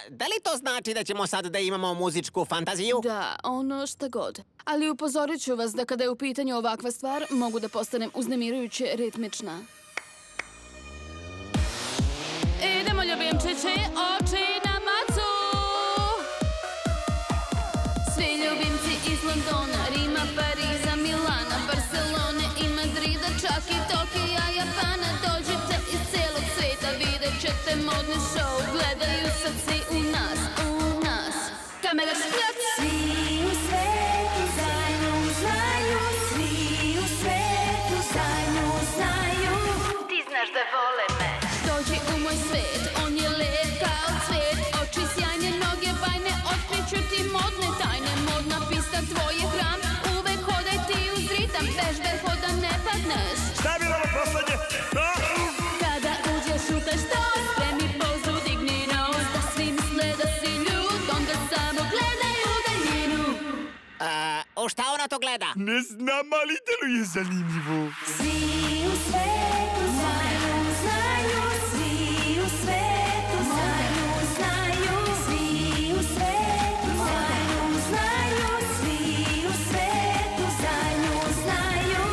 Da li to znači da ćemo sad da imamo muzičku fantaziju? Da, ono šta god. Ali upozorit ću vas da kada je u pitanju ovakva stvar, mogu da postanem uznemirujuće ritmična. Idemo, ljubimčići, oči na macu! Svi ljubimci iz Londona, Rima, Pariza, Milana, Barcelone i Madrida, čak i Tokija, Japana. Dođite iz celog sveta, vidjet ćete modni show. Gledaju sad svi u nas. Kamera špljac! Svi u svetu za nju znaju, svi u svetu za nju znaju. Ti znaš da vole me. Dođi u moj svet, on je lep kao cvet. Oči sjajne, noge bajne, otkriću ti modne tajne. Modna pista, tvoj je hram, uvek hodaj ti uz ritam. Vežbe hoda ne padneš. Šta je bilo ovo poslednje? Kada uđeš u taj štos, spremi pozu, digni nos. Da svi misle da si ljud, onda samo gledaj u daljinu. Šta ona to gleda? Ne znam, ali deluje zanimljivo. Svi u svetu za nju znaju, svi u svetu za nju znaju, svi u svetu za nju znaju, svi u svetu za nju znaju.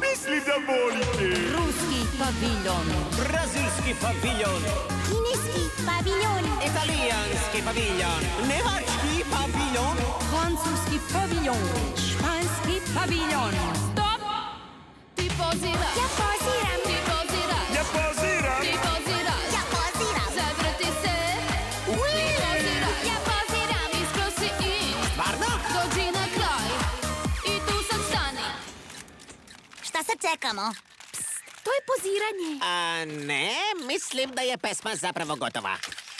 Mislim da volite. Ruski paviljon, Brazilski paviljon, kineski paviljon, italijanski paviljon, nemački paviljon. francuski paviljon, španski paviljon. Stop! Ti poziraš. Ja poziram, Ti poziraš. Ja poziram. Ti poziraš. ja poziram, Zavrti se. Ti poziraš. ja poziram. Iskrosi i Stvarno? dođi na kraj. I tu sad stani. Šta sad čekamo? To je poziranje. Ne, mislim da je pesma zapravo gotova.